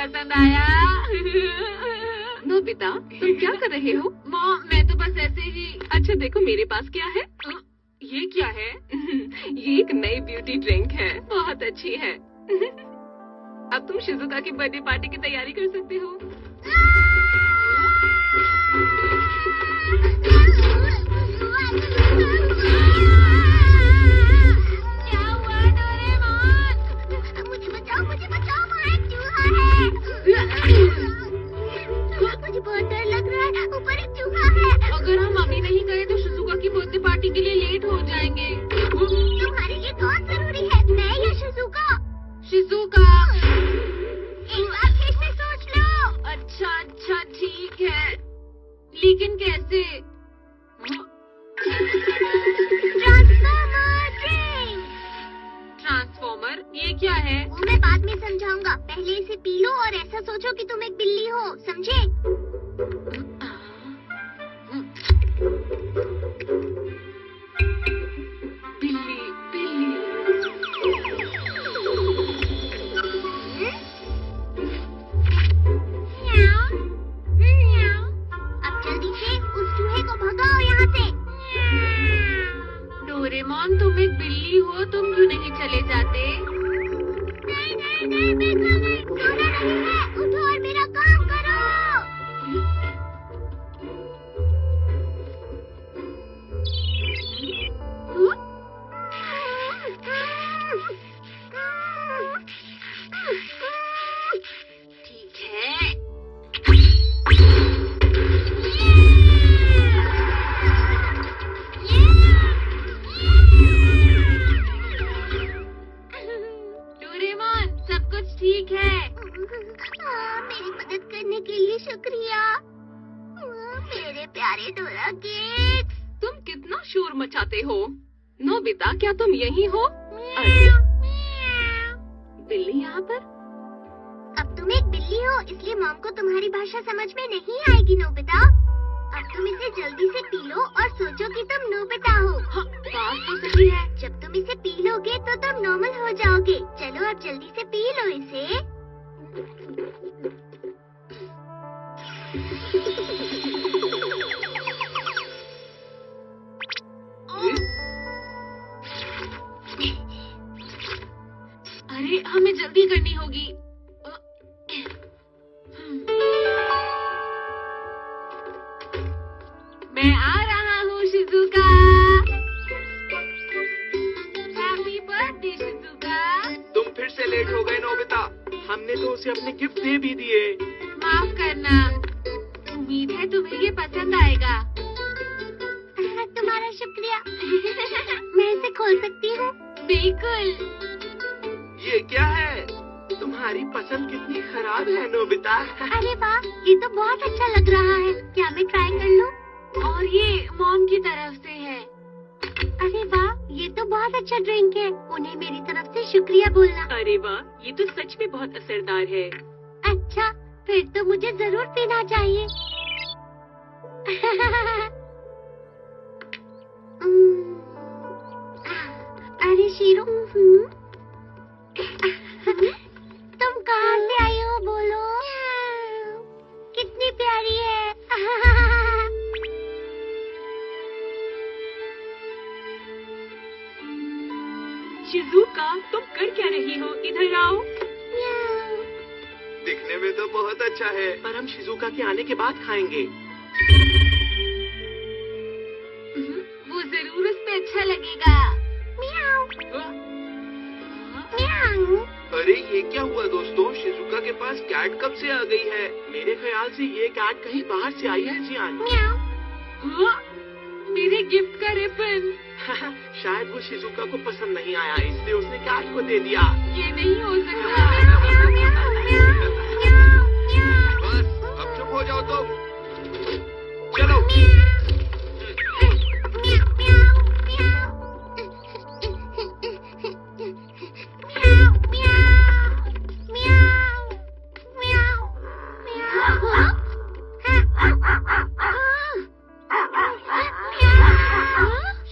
पसंद आया। नोबिता, तुम क्या कर रहे हो? मॉम, मैं तो बस ऐसे ही। अच्छा देखो मेरे पास क्या है। ये क्या है? ये एक नई ब्यूटी ड्रिंक है, बहुत अच्छी है। अब तुम शिजुका की बर्थडे पार्टी की तैयारी कर सकते हो। क्या हुआ डोरेमोन? मुझे बचाओ, वहाँ एक चूहा है। मुझे बहुत डर लग रहा है, ऊपर एक चूहा है। अगर हम अभी नहीं गए तो शिजुका की बर्थडे पार्टी के लिए लेट हो जाएंगे। तुम्हारे लिए कौन जरूरी है, मैं या शिजुका? शिजुका। एक बार फिर से सोच लो। अच्छा ठीक है, लेकिन कैसे? ट्रांसफॉर्मर, ये क्या है? वो मैं बाद में समझाऊंगा, पहले इसे पी लो और ऐसा सोचो कि तुम एक बिल्ली हो, समझे? बिल्ली। अब जल्दी से उस चूहे को भगाओ यहाँ से। डोरेमोन, तुम एक बिल्ली हो, तुम क्यों नहीं चले जाते? नहीं, मैं सोना नहीं है, उठो और मेरा काम करो। ठीक है। डोरेमोन, सब कुछ ठीक है? मेरी मदद करने के लिए शुक्रिया, मेरे प्यारे डोरा किड्स। तुम कितना शोर मचाते हो। नोबिता, क्या तुम यहीं हो? बिल्ली यहाँ पर? अब तुम एक बिल्ली हो, इसलिए मॉम को तुम्हारी भाषा समझ में नहीं आएगी नोबिता। अब तुम इसे जल्दी से पी लो और सोचो कि तुम नोबिता हो। हाँ, बात तो सही है। जब तुम इसे पी लोगे तो तुम नॉर्मल हो जाओगे। चलो अब जल्दी से पी लो इसे। अरे, हमें जल्दी करनी होगी। मैं आ रहा हूँ शिजुका। Happy birthday Shizuka. तुम फिर से लेट हो गए नोबिता, हमने तो उसे अपने गिफ्ट दे भी दिए। माफ करना, उम्मीद है तुम्हें ये पसंद आएगा। तुम्हारा शुक्रिया। मैं इसे खोल सकती हूँ? बिल्कुल। ये क्या है? तुम्हारी पसंद कितनी खराब है नोबिता। अरे वाह, ये तो बहुत अच्छा लग रहा है। क्या मैं ट्राई कर लूँ? और ये मॉम की तरफ से है। अरे वाह, ये तो बहुत अच्छा ड्रिंक है। उन्हें मेरी तरफ से शुक्रिया बोलना। अरे वाह, ये तो सच में बहुत असरदार है। अच्छा, फिर तो मुझे जरूर पीना चाहिए। अरे शीरू, तुम कहाँ से आई हो, बोलो? कितनी प्यारी है। शिजुका, तुम कर क्या रही हो? इधर आओ। दिखने में तो बहुत अच्छा है, पर हम शिजुका के आने के बाद खाएंगे। वो जरूर उस पे अच्छा लगेगा। म्याऊ। म्याऊ। अरे ये क्या हुआ दोस्तों, शिजुका के पास कैट कब से आ गई है? मेरे ख्याल से ये कैट कहीं बाहर से आई है जियान। म्याऊ। मेरे गिफ्ट का रिबन। शायद वो शिजुका को पसंद नहीं आया, इसलिए उसने कैट को दे दिया। ये नहीं हो सकता। बस अब चुप हो जाओ तुम। चलो।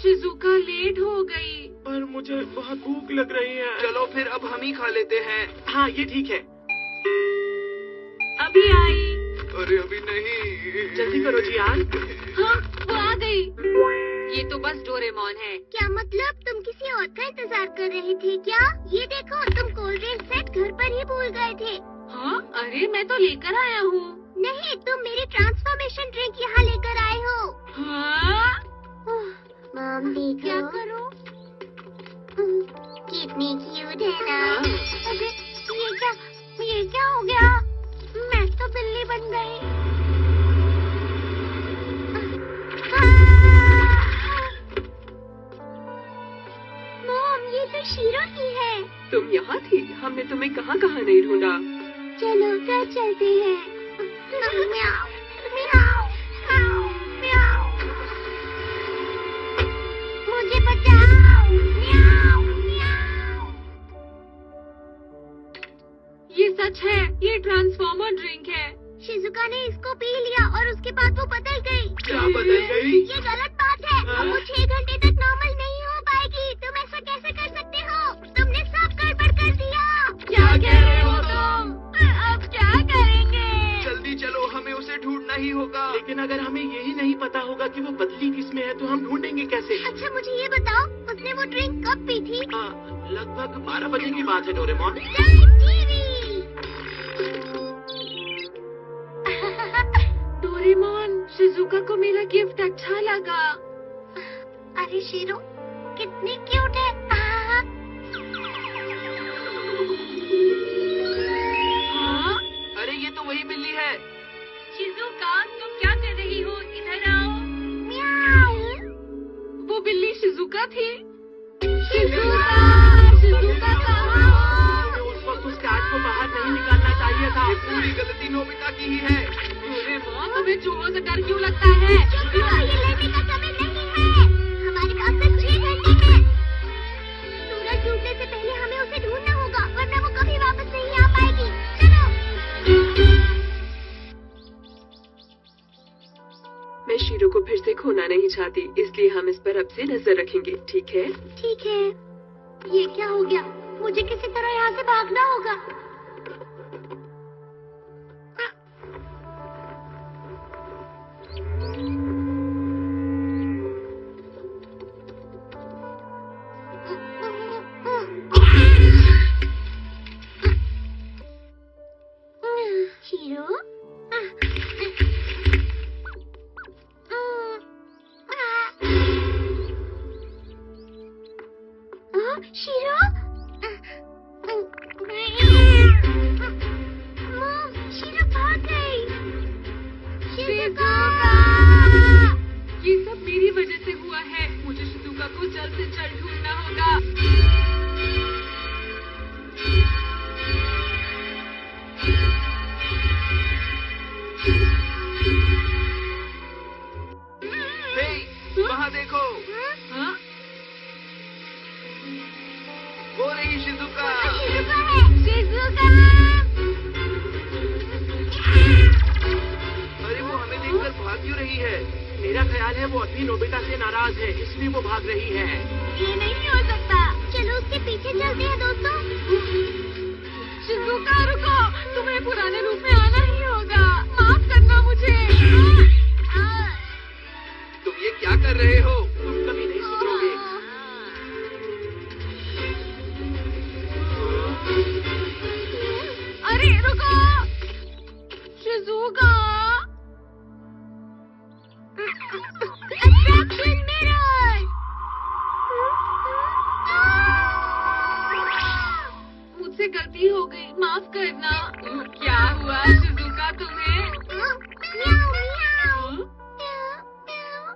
शिजुका लेट हो गई। पर मुझे बहुत भूख लग रही है। चलो फिर अब हम ही खा लेते हैं। हाँ ये ठीक है। अभी आई। अरे अभी नहीं। जल्दी करो जियान। हाँ, वो आ गई। ये तो बस डोरेमोन है। क्या मतलब तुम किसी और का इंतजार कर रहे थे क्या? ये देखो तुम कोल्ड ड्रिंक सेट घर पर ही भूल गए थे। हाँ, अरे मैं तो लेकर आया हूँ। नहीं, तुम मेरी ट्रांसफॉर्मेशन ड्रिंक यहाँ लेकर आए हो। हाँ? मॉम देखो। क्या करो? कितनी क्यूट है ना। हाँ। अरे ये क्या हो गया? मैं तो बिल्ली बन गई। मॉम, ये तो शीरो ही है। तुम यहाँ थी? हमने तुम्हें कहाँ कहाँ नहीं ढूंढा। चलो घर चलते हैं। म्याऊ, म्याऊ, म्याऊ, म्याऊ। मुझे बचाओ। म्याऊ, म्याऊ। ये सच है, ये ट्रांसफॉर्मर ड्रिंक है। शिजुका ने इसको पी लिया और उसके बाद वो बदल गई। क्या बदल गई? ये गलत बात है। अब वो 6 घंटे तक नॉर्मल नहीं हो पाएगी। तुम ऐसा कैसे कर सकते हो? तुमने सब गड़बड़ कर दिया। क्या कह रहे हो तुम? अब क्या करेंगे? जल्दी चलो, हमें उसे ढूंढना ही होगा। लेकिन अगर हमें यही नहीं पता होगा कि वो बदली किसमें है तो हम ढूंढेंगे कैसे? अच्छा मुझे ये बताओ, उसने वो ड्रिंक कब पी थी? लगभग 12 बजे की बात है डोरेमोन। डोरेमोन, शिजुका को मेरा गिफ्ट अच्छा लगा। अरे शीरो, कितनी क्यूट है। हाँ? अरे ये तो वही बिल्ली है। शिजुका, तुम क्या कर रही हो? इधर आओ। म्याऊ। वो बिल्ली शिजुका थी। शिजुका कहाँ? हमें उस वक्त उस कैट को बाहर नहीं निकालना चाहिए था। ये पूरी गलती नोबिता की ही है। डोरेमोन, तुम्हें चूहों से डर क्यों लगता है? शिजुका, ये लेने का समय नहीं है। हमारे पास सिर्फ 6 घंटे हैं। सूरज डूबने से पहले हमें उसे ढूंढना होगा, वरना वो कभी वापस नहीं आ पाएगी। चलो। मैं शीरो को फिर से खोना नहीं चाहती, इसलिए हम इस पर अब से नजर रखेंगे, ठीक है? ठीक है। ये क्या हो गया? मुझे किसी तरह यहाँ से भागना होगा। शीरो? शीरो? मॉम, शीरो भाग गई। शिजुका! ये सब मेरी वजह से हुआ है। मुझे शिजुका को जल्द से जल्द ढूंढना होगा। हे, वहाँ देखो, हाँ? वो रही शिजुका। शिजुका है। शिजुका! अरे वो हमें देखकर भाग क्यों रही है? मेरा ख्याल है वो अभी नोबिता से नाराज है, इसलिए वो भाग रही है। ये नहीं हो सकता। चलो उसके पीछे चलते हैं दोस्तों। शिजुका, रुको, तुम्हें पुराने रूप में आना ही होगा। माफ करना मुझे। तुम ये क्या कर रहे हो? तुम कभी नहीं सुधरोगे। अरे रुको, शिजुका। Attraction mirror! मुझसे गलती हो गई, माफ करना। क्या हुआ शिजुका तुम्हें? म्याऊ, म्याऊ।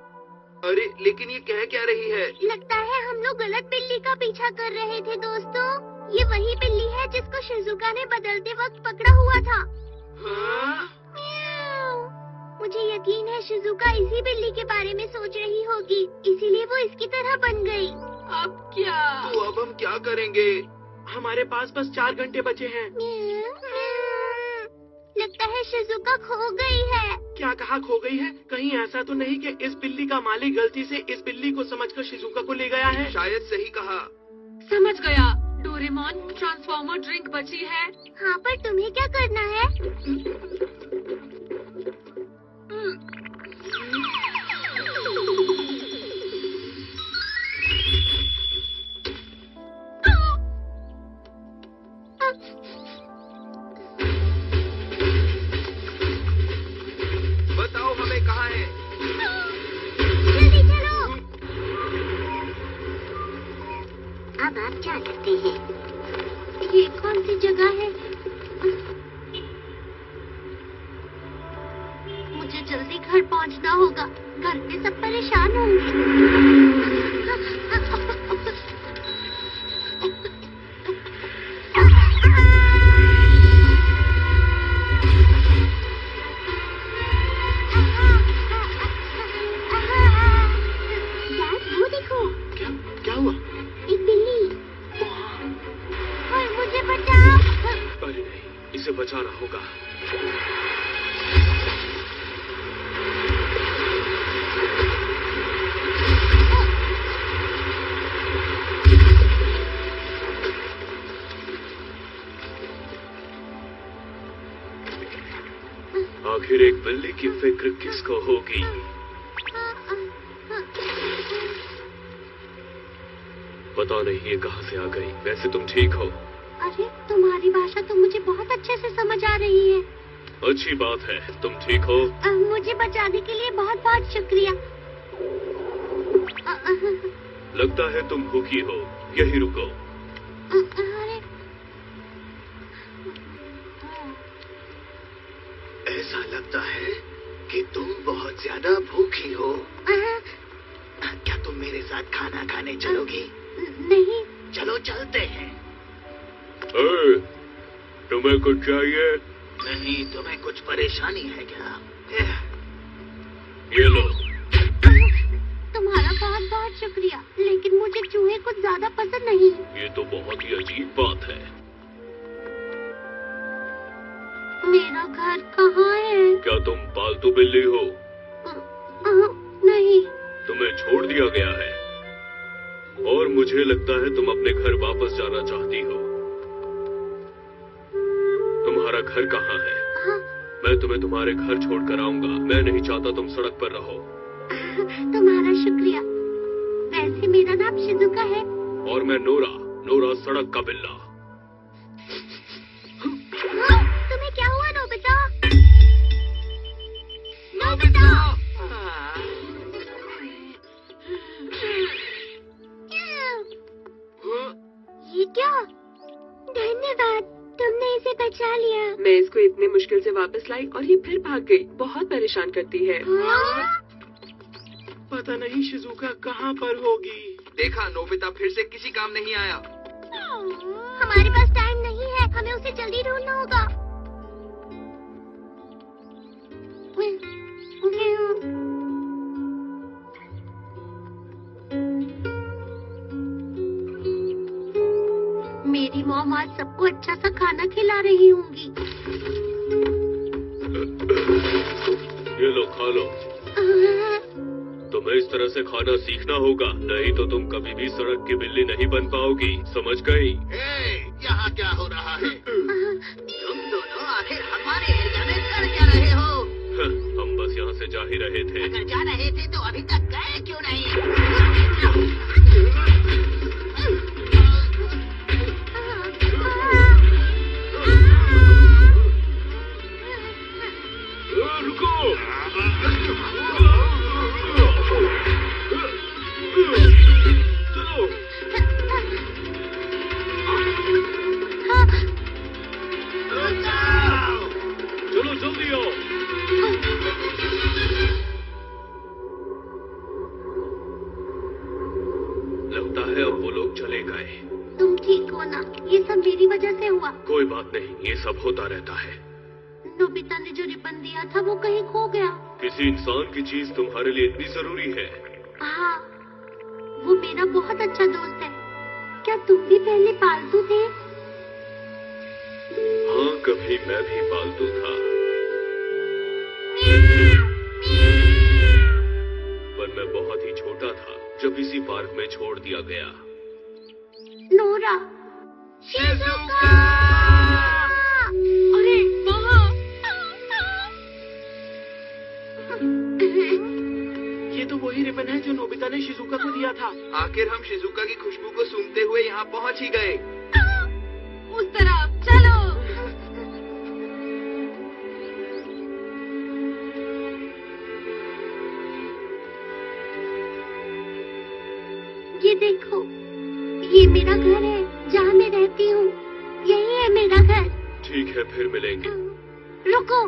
अरे लेकिन ये कह क्या रही है? लगता है हम लोग गलत बिल्ली का पीछा कर रहे थे दोस्तों। ये वही बिल्ली है जिसको शिजुका ने बदलते वक्त पकड़ा हुआ था। हाँ? म्याऊ। मुझे यकीन है शिजुका इसी बिल्ली के बारे में सोच रही होगी, इसीलिए वो इसकी तरह बन गई। अब क्या? तो अब हम क्या करेंगे? हमारे पास बस 4 घंटे बचे हैं। लगता है शिजुका खो गई है। क्या कहा खो गई है? कहीं ऐसा तो नहीं कि इस बिल्ली का मालिक गलती से इस बिल्ली को समझकर शिजुका को ले गया है? शायद सही कहा। समझ गया। डोरेमोन, ट्रांसफॉर्मर ड्रिंक बची है। हाँ, पर तुम्हें क्या करना है? जा सकते हैं। ये कौन सी जगह है? मुझे जल्दी घर पहुंचना होगा। घर पे सब परेशान होंगे। क्या हुआ? एक बिल्ली। ओए, मुझे बचाओ। अरे नहीं, इसे बचाना होगा। आखिर एक बिल्ली की फिक्र किसको होगी? पता नहीं ये कहाँ से आ गई। वैसे तुम ठीक हो? अरे, तुम्हारी भाषा तो मुझे बहुत अच्छे से समझ आ रही है। अच्छी बात है। तुम ठीक हो? मुझे बचाने के लिए बहुत बहुत शुक्रिया। लगता है तुम भूखी हो। यही रुको। अरे, ऐसा लगता है कि तुम बहुत ज्यादा भूखी हो। क्या तुम मेरे साथ खाना खाने चलोगी? नहीं। चलो चलते हैं। तुम्हें कुछ चाहिए? नहीं, तुम्हें कुछ परेशानी है क्या? ये लो। तुम्हारा बहुत बहुत शुक्रिया, लेकिन मुझे चूहे कुछ ज्यादा पसंद नहीं। ये तो बहुत ही अजीब बात है। मेरा घर कहाँ है? क्या तुम पालतू बिल्ली हो? नहीं। तुम्हें छोड़ दिया गया है और मुझे लगता है तुम अपने घर वापस जाना चाहती हो। तुम्हारा घर कहाँ है? हाँ। मैं तुम्हें तुम्हारे घर छोड़कर आऊंगा। मैं नहीं चाहता तुम सड़क पर रहो। तुम्हारा शुक्रिया। वैसे मेरा नाम शिजुका है। और मैं नोरा सड़क का बिल्ला। तुम्हें क्या हुआ नोबिता? नोबिता! ये क्या? धन्यवाद, तुमने इसे बचा लिया। मैं इसको इतने मुश्किल से वापस लाई और ये फिर भाग गई। बहुत परेशान करती है। पता नहीं शिजुका कहाँ पर होगी। देखा, नोबिता फिर से किसी काम नहीं आया। हमारे पास टाइम नहीं है, हमें उसे जल्दी ढूंढना होगा। मेरी मॉम आज सबको अच्छा सा खाना खिला रही होंगी। ये लो, खा लो। तुम्हें इस तरह से खाना सीखना होगा, नहीं तो तुम कभी भी सड़क की बिल्ली नहीं बन पाओगी। समझ गई? यहाँ क्या हो रहा है? तुम दोनों आखिर हमारे एरिया में कर क्या रहे हो? हम बस यहाँ से जा ही रहे थे। अगर जा रहे थे तो अभी तक गए क्यों नहीं? रुको! चलो! चलो जल्दी आओ। लगता है अब वो लोग चले गए। तुम ठीक हो ना? ये सब मेरी वजह से हुआ। कोई बात नहीं, ये सब होता रहता है। नोबिता ने जो रिबन दिया था वो कहीं खो गया। किसी इंसान की चीज तुम्हारे लिए इतनी जरूरी है? हाँ, वो मेरा बहुत अच्छा दोस्त है। क्या तुम भी पहले पालतू थे? हाँ, कभी मैं भी पालतू था, पर मैं बहुत ही छोटा था जब इसी पार्क में छोड़ दिया गया। Nora, Shizuka! अरे वहाँ! ये तो वही रिबन है जो नोबिता ने शिजुका को दिया था। आखिर हम शिजुका की खुशबू को सूंघते हुए यहाँ पहुँच ही गए। उस तरफ चलो। ये देखो, ये मेरा घर है, जहाँ मैं रहती हूँ। यही है मेरा घर। ठीक है, फिर मिलेंगे। रुको,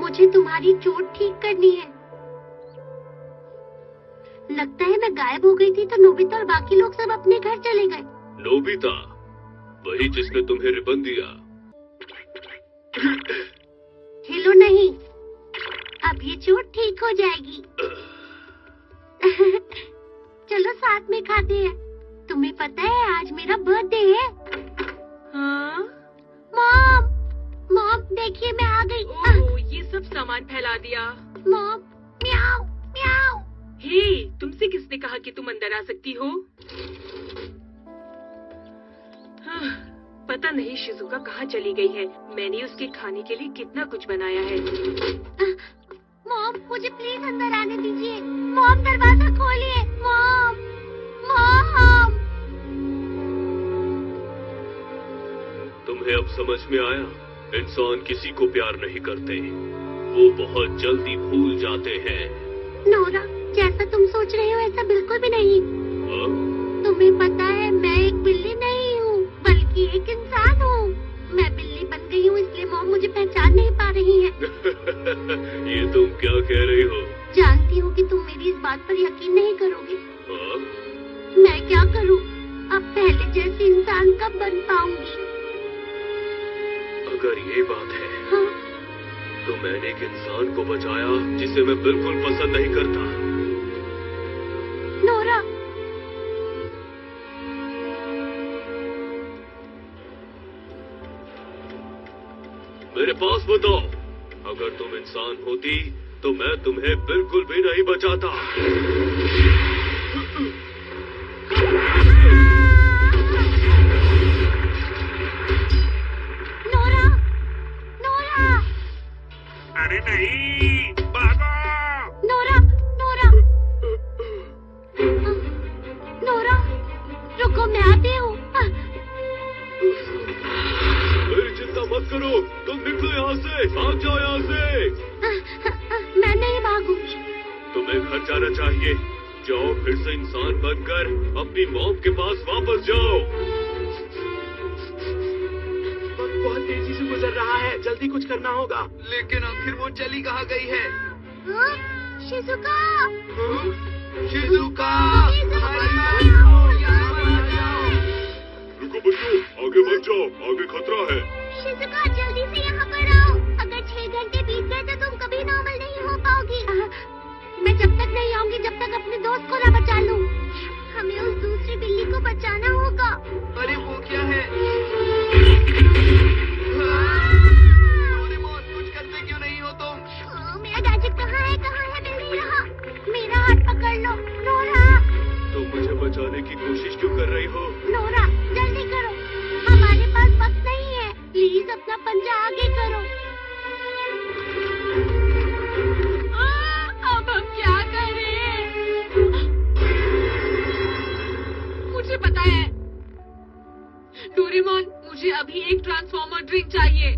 मुझे तुम्हारी चोट ठीक करनी है। लगता है मैं गायब हो गई थी तो नोबिता और बाकी लोग सब अपने घर चले गए। नोबिता, वही जिसने तुम्हें रिबन दिया। हिलो नहीं, अब ये चोट ठीक हो जाएगी। चलो साथ में खाते हैं। तुम्हें पता है आज मेरा बर्थडे है। हाँ? मॉम, मॉम देखिए मैं आ गई। ओह, ये सब सामान फैला दिया। मॉम, म्याऊ म्याऊ। हे, तुमसे किसने कहा कि तुम अंदर आ सकती हो? हाँ, पता नहीं शिजुका कहाँ चली गई है। मैंने उसके खाने के लिए कितना कुछ बनाया है। मॉम, मुझे प्लीज अंदर आने दीजिए। मॉम, दरवाजा खोलिए। Mom, mom. तुम्हें अब समझ में आया? इंसान किसी को प्यार नहीं करते, वो बहुत जल्दी भूल जाते हैं। नोरा, जैसा तुम सोच रहे हो ऐसा बिल्कुल भी नहीं। हाँ? तुम्हें पता है मैं एक बिल्ली नहीं हूँ, बल्कि एक इंसान हूँ। मैं बिल्ली बन गई हूँ इसलिए मॉम मुझे पहचान नहीं पा रही है। ये तुम क्या कह रही हो? जानती हूँ कि तुम मेरी इस बात पर यकीन नहीं करोगे। हाँ? मैं क्या करूँ? अब पहले जैसी इंसान कब बन पाऊंगी? अगर ये बात है, हाँ? तो मैंने एक इंसान को बचाया जिसे मैं बिल्कुल पसंद नहीं करता। नोरा, मेरे पास बताओ, अगर तुम इंसान होती तो मैं तुम्हें बिल्कुल भी नहीं बचाता। नोरा, नोरा, अरे नहीं, भागो! नोरा, नोरा, नोरा, रुको मैं आती हूँ। मेरी चिंता मत करो, तुम निकलो यहाँ से, भाग जाओ यहाँ से। मैं नहीं भागूंगी। तुम्हें घर जाना चाहिए। जाओ, फिर से इंसान बनकर अपनी मॉम के पास वापस जाओ। वक्त बहुत तेजी से गुजर रहा है, जल्दी कुछ करना होगा। लेकिन आखिर वो चली कहाँ गई है? हाँ? Shizuka, Shizuka! रुको बच्चों, आगे मत जाओ, आगे खतरा है। शिजुका जल्दी से यहाँ पर आओ। अगर 6 घंटे बीत गए तो तुम कभी नॉर्मल नहीं हो पाओगी। मैं जब तक नहीं आऊंगी जब तक अपने दोस्त को न बचा लूं। हमें उस दूसरी बिल्ली को बचाना होगा। अरे वो क्या है? डोरेमोन, कुछ करते क्यों नहीं हो तुम? मेरा गैजेट कहाँ है? कहाँ है? मिल नहीं रहा। मेरा हाथ पकड़ लो। नोरा, तुम मुझे बचाने की कोशिश क्यों कर रही हो? नोरा जल्दी करो, हमारे पास वक्त नहीं है। प्लीज अपना पंजा आगे करो। अब हम क्या करें? मुझे पता है। डोरेमोन, मुझे अभी एक ट्रांसफॉर्मर ड्रिंक चाहिए।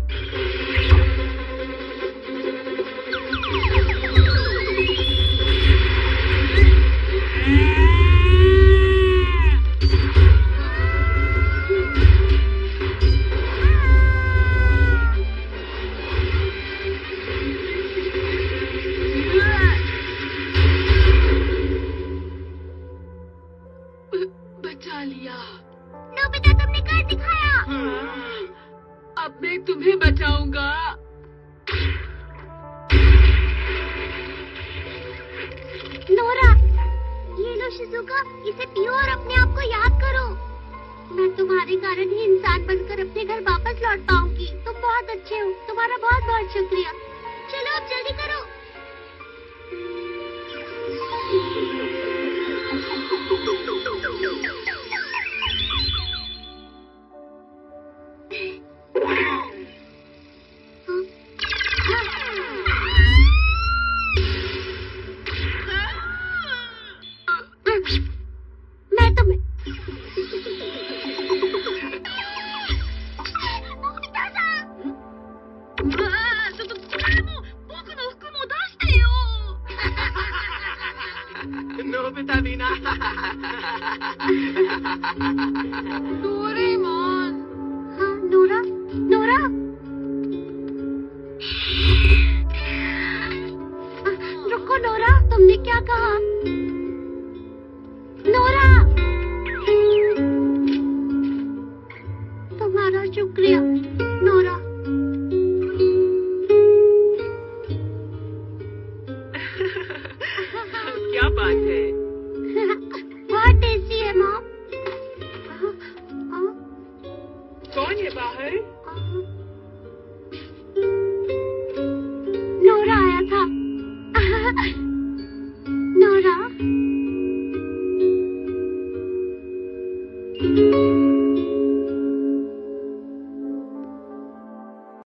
बचा लिया। नोबिता, तुमने कर दिखाया। अब मैं तुम्हें बचाऊंगा। नोरा, ये लो शिजुका, इसे पियो और अपने आप को याद करो। मैं तुम्हारे कारण ही इंसान बनकर अपने घर वापस लौट पाऊंगी। तुम बहुत अच्छे हो। तुम्हारा बहुत बहुत शुक्रिया। चलो अब जल्दी करो। मैं तुम्हें कहा? नोरा, तुम्हारा शुक्रिया नोरा। क्या बात है? बहुत टेस्टी है मॉम। कौन है बाहर? नोरा आया था। नोरा।